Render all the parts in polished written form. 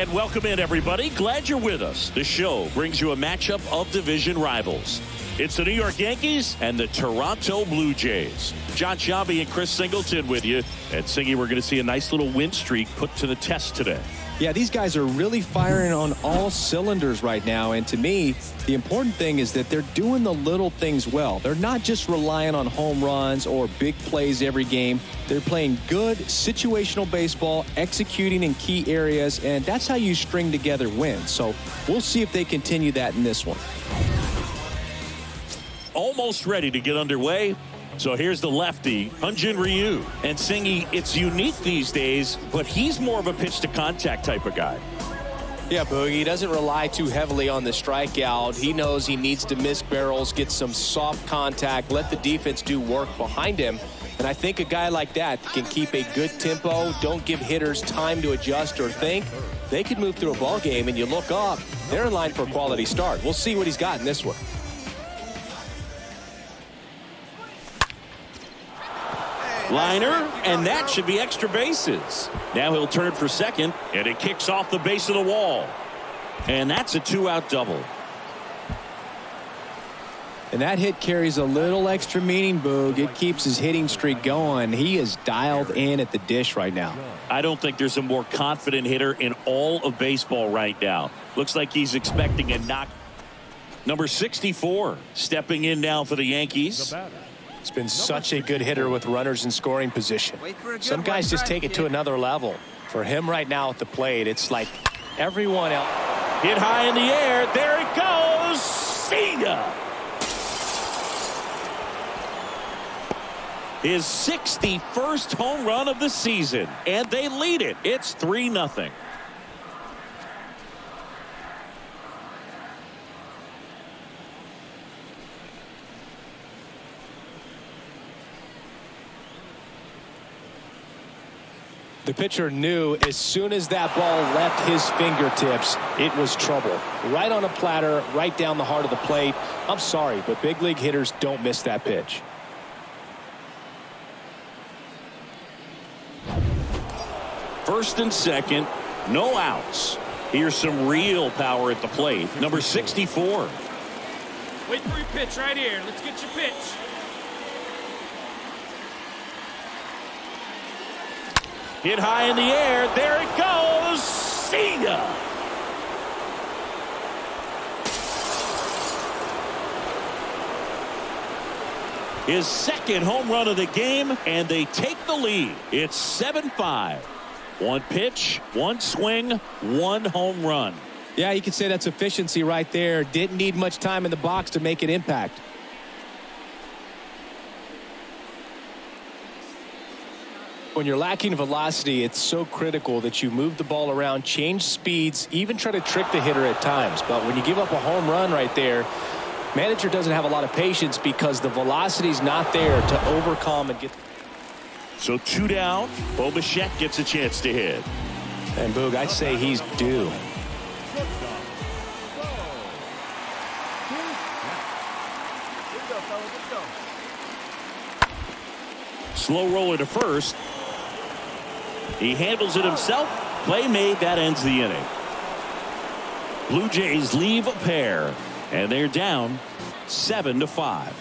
And welcome in, everybody. Glad you're with us. The show brings you a matchup of division rivals. It's the New York Yankees and the Toronto Blue Jays. John Sciambi and Chris Singleton with you. And Singy, we're going to see a nice little win streak put to the test today. Yeah, these guys are really firing on all cylinders right now. And to me, the important thing is that they're doing the little things well. They're not just relying on home runs or big plays every game. They're playing good situational baseball, executing in key areas, and that's how you string together wins. So we'll see if they continue that in this one. Almost ready to get underway. So here's the lefty, Hyun-Jin Ryu. And Singy, it's unique these days, but he's more of a pitch-to-contact type of guy. Yeah, Boogie, he doesn't rely too heavily on the strikeout. He knows he needs to miss barrels, get some soft contact, let the defense do work behind him. And I think a guy like that can keep a good tempo, don't give hitters time to adjust or think. They could move through a ball game, and you look up, they're in line for a quality start. We'll see what he's got in this one. Liner, and that should be extra bases. Now he'll turn for second, and it kicks off the base of the wall. And that's a two-out double. And that hit carries a little extra meaning, Boog. It keeps his hitting streak going. He is dialed in at the dish right now. I don't think there's a more confident hitter in all of baseball right now. Looks like he's expecting a knock. Number 64 stepping in now for the Yankees. It's been such a good hitter with runners in scoring position. Some guys just take it to another level. For him right now at the plate, it's like everyone else. Hit high in the air. There it goes. See ya. His 61st home run of the season. And they lead it. It's 3-0. The pitcher knew as soon as that ball left his fingertips, it was trouble. Right on a platter, right down the heart of the plate. I'm sorry, but big league hitters don't miss that pitch. First and second, no outs. Here's some real power at the plate. Number 64. Wait for your pitch right here. Let's get your pitch. Hit high in the air. There it goes. See ya. His second home run of the game, and they take the lead. It's 7-5. One pitch, one swing, one home run. Yeah, you could say that's efficiency right there. Didn't need much time in the box to make an impact. When you're lacking velocity, it's so critical that you move the ball around, change speeds, even try to trick the hitter at times. But when you give up a home run right there, manager doesn't have a lot of patience because the velocity's not there to overcome and get. So 2 down. Bo Bichette gets a chance to hit. And Boog, I'd say he's due. Slow roller to first. He handles it himself. Play made. That ends the inning. Blue Jays leave a pair, and they're down 7-5.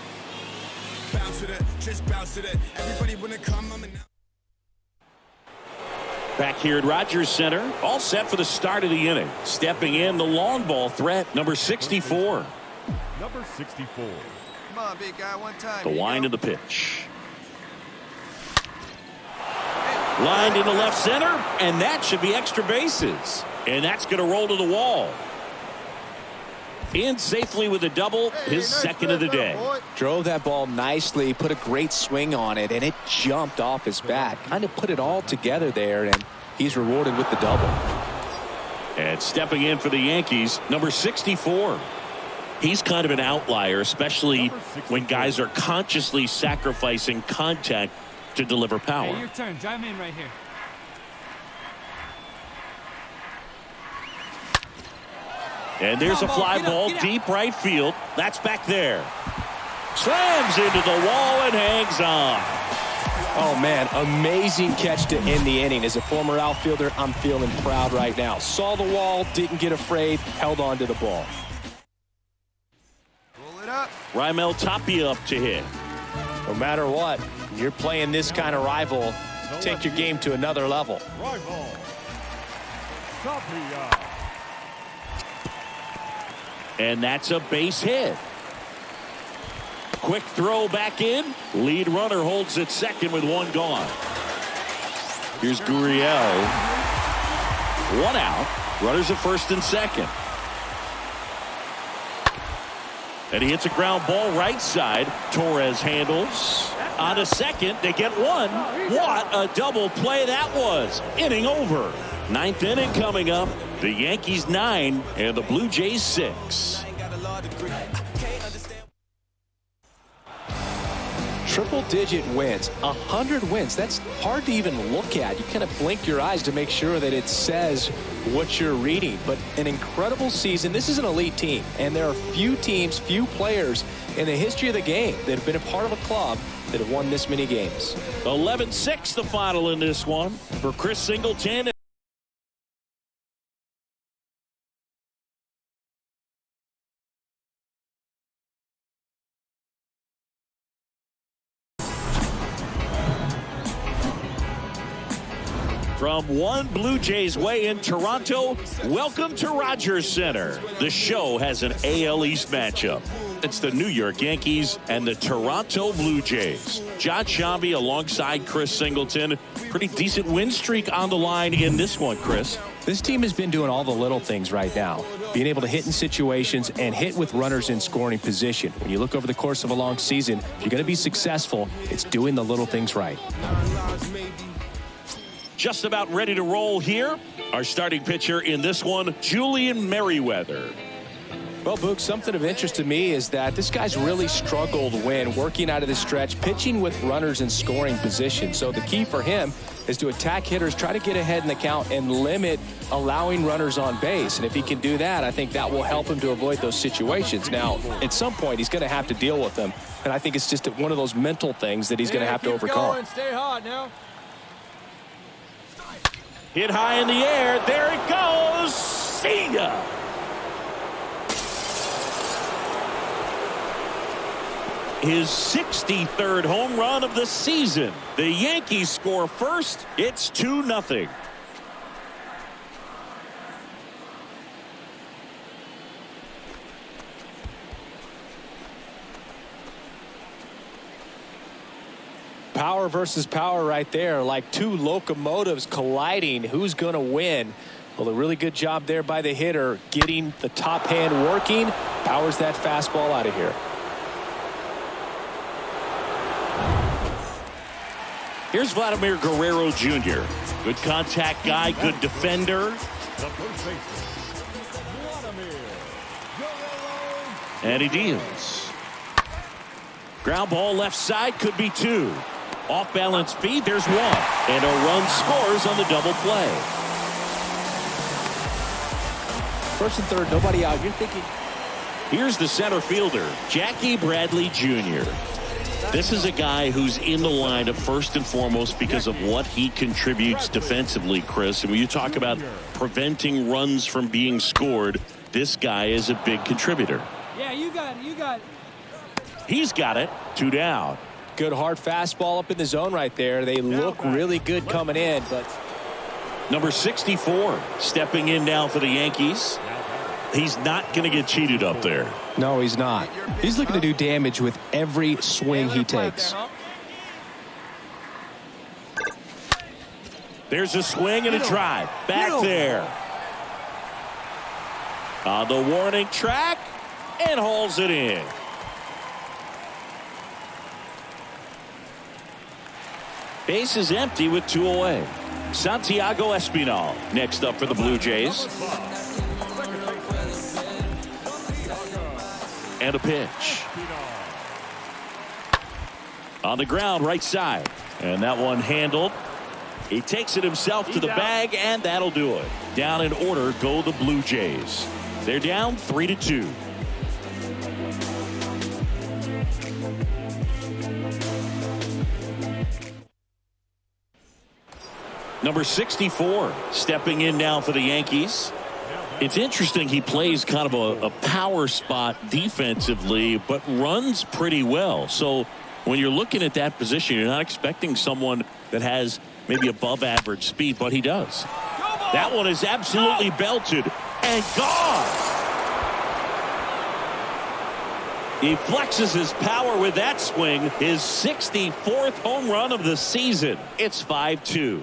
Back here at Rogers Center, all set for the start of the inning. Stepping in, the long ball threat, number 64. Number 64. Come on, big guy, one time. The wind of the pitch. Lined into left center, and that should be extra bases. And that's going to roll to the wall. In safely with a double, his second of the day. Drove that ball nicely, put a great swing on it, and it jumped off his bat. Kind of put it all together there, and he's rewarded with the double. And stepping in for the Yankees, number 64. He's kind of an outlier, especially when guys are consciously sacrificing contact to deliver power. Hey, your turn. Drive in right here. And there's a fly ball deep right field. That's back there. Slams into the wall and hangs on. Oh, man, amazing catch to end the inning. As a former outfielder, I'm feeling proud right now. Saw the wall, didn't get afraid, held on to the ball. Pull it up. Raimel Tapia up to hit. No matter what, you're playing this kind of rival, take your game to another level. Rival. Tapia. And that's a base hit. Quick throw back in. Lead runner holds at second with one gone. Here's Gurriel. One out. Runners at first and second. And he hits a ground ball right side. Torres handles. On a second, they get one. What a double play that was. Inning over. Ninth inning coming up. The Yankees 9 and the Blue Jays 6. Triple-digit wins, 100 wins. That's hard to even look at. You kind of blink your eyes to make sure that it says what you're reading. But an incredible season. This is an elite team, and there are few teams, few players in the history of the game that have been a part of a club that have won this many games. 11-6 the final in this one for Chris Singleton. From one Blue Jays way in Toronto, welcome to Rogers Center. The show has an AL East matchup. It's the New York Yankees and the Toronto Blue Jays. John Shambi alongside Chris Singleton. Pretty decent win streak on the line in this one, Chris. This team has been doing all the little things right now. Being able to hit in situations and hit with runners in scoring position. When you look over the course of a long season, if you're going to be successful, it's doing the little things right. Just about ready to roll here. Our starting pitcher in this one, Julian Merriweather. Well, Boog, something of interest to me is that this guy's really struggled when working out of the stretch, pitching with runners in scoring position. So the key for him is to attack hitters, try to get ahead in the count, and limit allowing runners on base. And if he can do that, I think that will help him to avoid those situations. Now, at some point, he's going to have to deal with them. And I think it's just one of those mental things that he's going to have to overcome. Going. Stay hot now. Hit high in the air. There it goes. See ya. His 63rd home run of the season. The Yankees score first. It's 2-0. Power versus power right there, like two locomotives colliding. Who's going to win? Well, a really good job there by the hitter, getting the top hand working. Powers that fastball out of here. Here's Vladimir Guerrero Jr. Good contact guy, good defender. The first baseman, Vladimir Guerrero. And he deals. Ground ball left side, could be two. Off balance feed, there's one. And a run scores on the double play. First and third, nobody out. You're thinking. Here's the center fielder, Jackie Bradley Jr. This is a guy who's in the lineup first and foremost because of what he contributes defensively, Chris. And when you talk about preventing runs from being scored, this guy is a big contributor. Yeah, you got it. You got it. He's got it. 2 down. Good hard fastball up in the zone right there. They look really good coming in, but Number 64 stepping in now for the Yankees. He's not going to get cheated up there. no, he's not. He's looking to do damage with every swing he takes. There's a swing and a drive. Back there. On the warning track and hauls it in. Base is empty with 2 away. Santiago Espinal next up for the Blue Jays. And a pitch. On the ground, right side. And that one handled. He takes it himself to the bag, and that'll do it. Down in order go the Blue Jays. They're down 3-2. Number 64 stepping in now for the Yankees. It's interesting, he plays kind of a power spot defensively, but runs pretty well. So when you're looking at that position, you're not expecting someone that has maybe above average speed, but he does. That one is absolutely belted and gone. He flexes his power with that swing, his 64th home run of the season. It's 5-2.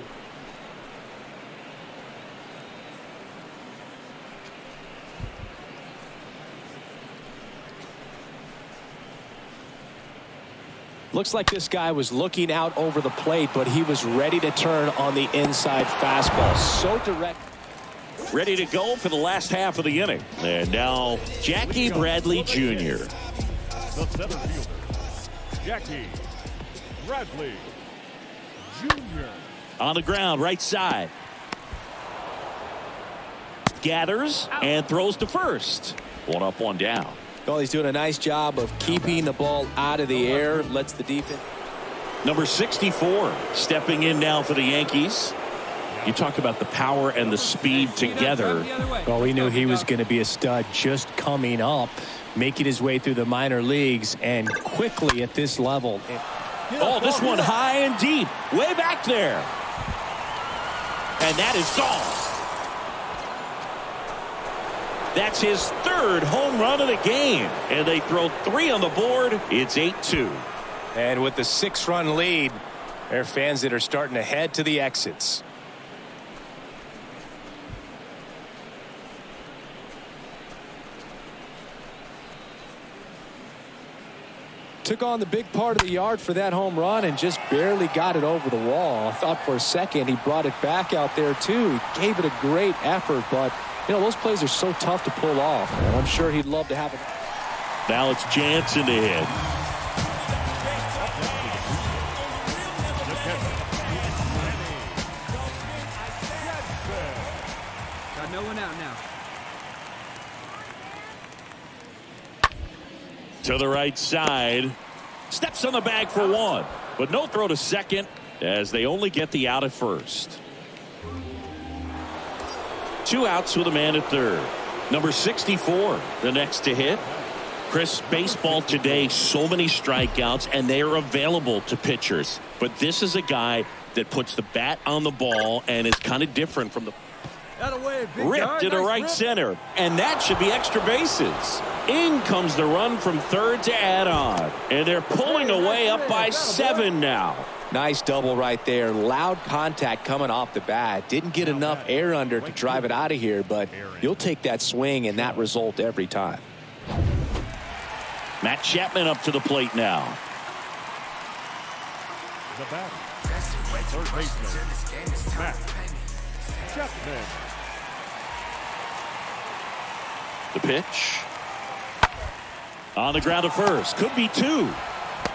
Looks like this guy was looking out over the plate, but he was ready to turn on the inside fastball. So direct. Ready to go for the last half of the inning. And now Jackie Bradley Jr. The center fielder, Jackie Bradley Jr. On the ground, right side. Gathers and throws to first. One up, one down. Well, he's doing a nice job of keeping the ball out of the air. Lets the defense. Number 64 stepping in now for the Yankees. You talk about the power and the speed together. Well, we knew he was going to be a stud just coming up, making his way through the minor leagues, and quickly at this level. Oh, this one high and deep, way back there. And that is gone. That's his third home run of the game. And they throw 3 on the board. It's 8-2. And with the 6-run lead, there are fans that are starting to head to the exits. Took on the big part of the yard for that home run and just barely got it over the wall. I thought for a second he brought it back out there too. He gave it a great effort, but you know, those plays are so tough to pull off. And I'm sure he'd love to have it. Now it's Jansen to hit. Got no one out now. To the right side. Steps on the bag for one. But no throw to second as they only get the out at first. 2 outs with a man at third. Number 64, the next to hit. Chris, baseball today, so many strikeouts, and they are available to pitchers. But this is a guy that puts the bat on the ball and is kind of different from the ripped to the right center. And that should be extra bases. In comes the run from third to add on. And they're pulling away up by 7 now. Nice double right there. Loud contact coming off the bat. Didn't get enough air under to drive it out of here, but you'll take that swing and that result every time. Matt Chapman up to the plate now. The batter, third baseman, Matt Chapman. The pitch. On the ground to first. Could be 2.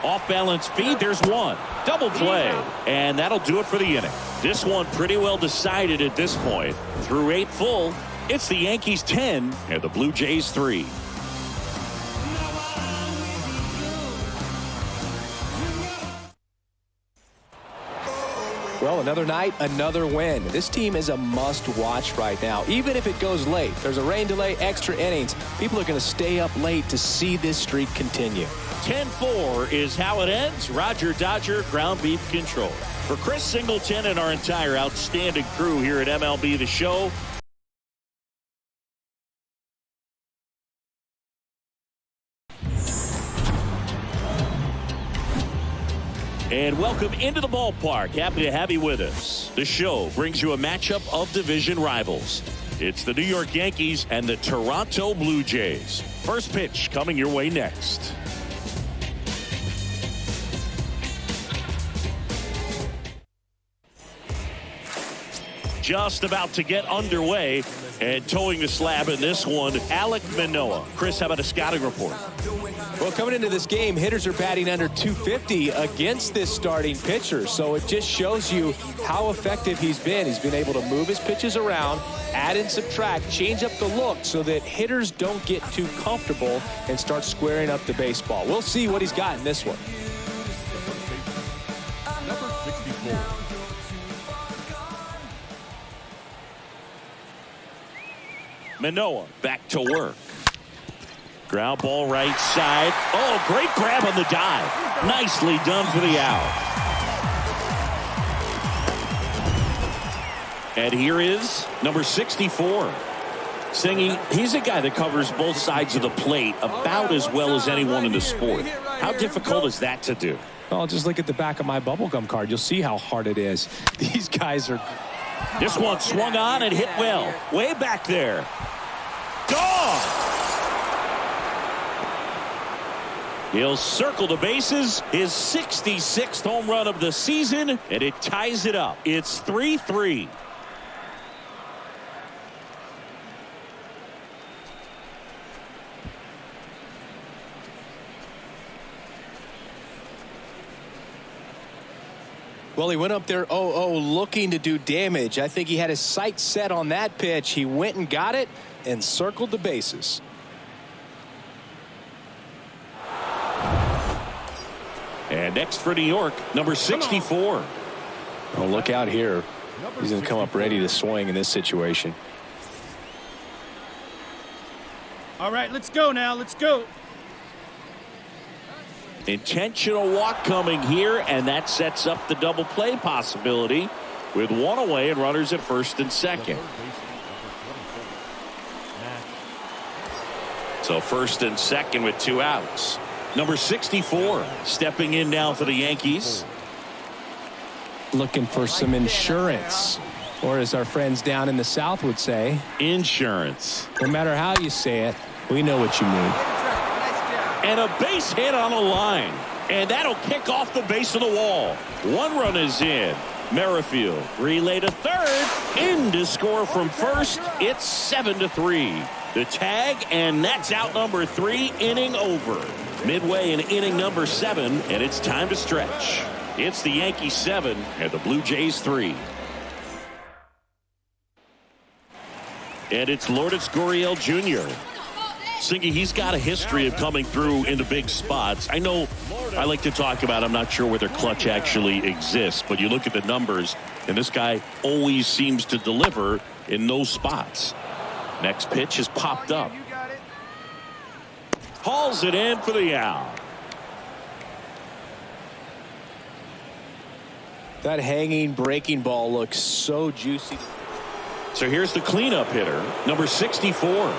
Off balance feed. There's 1. Double play. And that'll do it for the inning. This one pretty well decided at this point. Through 8 full, it's the Yankees 10 and the Blue Jays 3. Well, another night, another win. This team is a must-watch right now, even if it goes late. There's a rain delay, extra innings. People are going to stay up late to see this streak continue. 10-4 is how it ends. Roger Dodger, ground beef control. For Chris Singleton and our entire outstanding crew here at MLB The Show, and welcome into the ballpark. Happy to have you with us. The show brings you a matchup of division rivals. It's the New York Yankees and the Toronto Blue Jays. First pitch coming your way next. Just about to get underway and towing the slab in this one, Alek Manoah. Chris, how about a scouting report? Well, coming into this game, hitters are batting under 250 against this starting pitcher. So it just shows you how effective he's been. He's been able to move his pitches around, add and subtract, change up the look so that hitters don't get too comfortable and start squaring up the baseball. We'll see what he's got in this one. Number 64. Manoah back to work. Ground ball right side. Oh, great grab on the dive. Nicely done for the out. And here is number 64. Singing, he's a guy that covers both sides of the plate about as well as anyone in the sport. How difficult is that to do? Well, just look at the back of my bubblegum card. You'll see how hard it is. These guys are... This one swung on and hit well. Way back there. Gone! He'll circle the bases. His 66th home run of the season, and it ties it up. It's 3-3. Well, he went up there 0-0 looking to do damage. I think he had his sights set on that pitch. He went and got it and circled the bases. And next for New York, number 64. Oh, look out here. He's going to come up ready to swing in this situation. All right, let's go now. Let's go. Intentional walk coming here, and that sets up the double play possibility with one away and runners at first and second. So first and second with 2 outs. Number 64 stepping in now for the Yankees. Looking for some insurance, or as our friends down in the South would say, insurance. No matter how you say it, we know what you mean. And a base hit on a line. And that'll kick off the base of the wall. 1 run is in. Merrifield relay to third. In to score from first. It's 7-3. The tag, and that's out number 3, inning over. Midway in inning number 7, and it's time to stretch. It's the Yankees 7 and the Blue Jays 3. And it's Lourdes Gurriel Jr. Singy, he's got a history of coming through into big spots. I know I like to talk about, I'm not sure whether clutch actually exists, but you look at the numbers, and this guy always seems to deliver in those spots. Next pitch has popped up. Hauls it in for the out. That hanging breaking ball looks so juicy. So here's the cleanup hitter, number 64.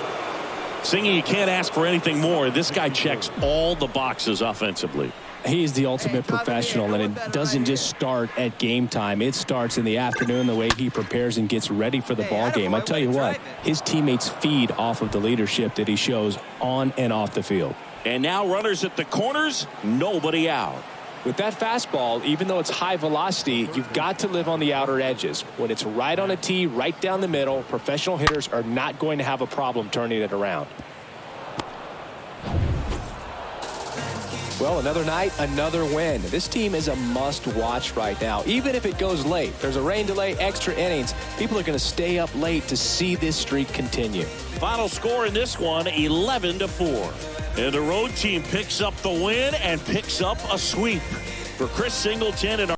Singy, you can't ask for anything more. This guy checks all the boxes offensively. He's the ultimate professional, and it doesn't just start at game time. It starts in the afternoon, the way he prepares and gets ready for the ball game. I tell you what, his teammates feed off of the leadership that he shows on and off the field. And now runners at the corners, nobody out. With that fastball, even though it's high velocity, you've got to live on the outer edges. When it's right on a tee, right down the middle, professional hitters are not going to have a problem turning it around. Well, another night, another win. This team is a must-watch right now, even if it goes late. There's a rain delay, extra innings. People are going to stay up late to see this streak continue. Final score in this one, 11-4. And the road team picks up the win and picks up a sweep. For Chris Singleton and